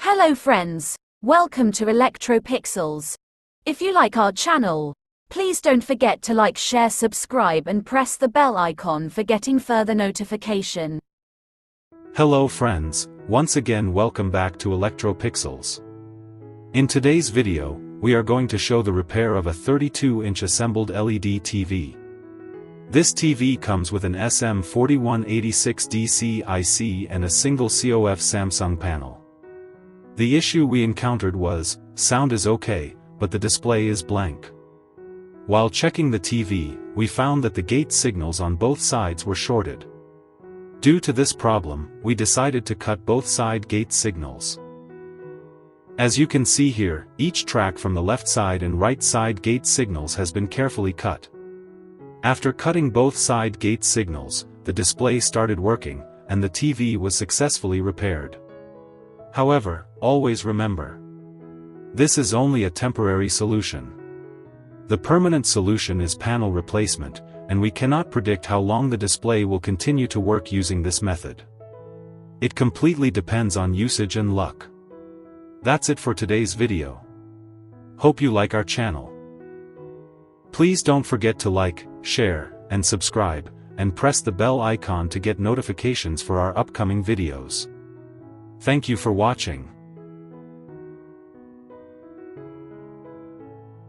Hello friends, welcome to ElectroPixels. If you like our channel, please don't forget to like, share, subscribe and press the bell icon for getting further notification. Hello friends, once again welcome back to ElectroPixels. In today's video, we are going to show the repair of a 32-inch assembled LED TV. This TV comes with an SM4186 DC IC and a single COF Samsung panel. The issue we encountered was, sound is okay, but the display is blank. While checking the TV, we found that the gate signals on both sides were shorted. Due to this problem, we decided to cut both side gate signals. As you can see here, each track from the left side and right side gate signals has been carefully cut. After cutting both side gate signals, the display started working, and the TV was successfully repaired. However, always remember, this is only a temporary solution. The permanent solution is panel replacement, and we cannot predict how long the display will continue to work using this method. It completely depends on usage and luck. That's it for today's video. Hope you like our channel. Please don't forget to like, share, and subscribe, and press the bell icon to get notifications for our upcoming videos. Thank you for watching.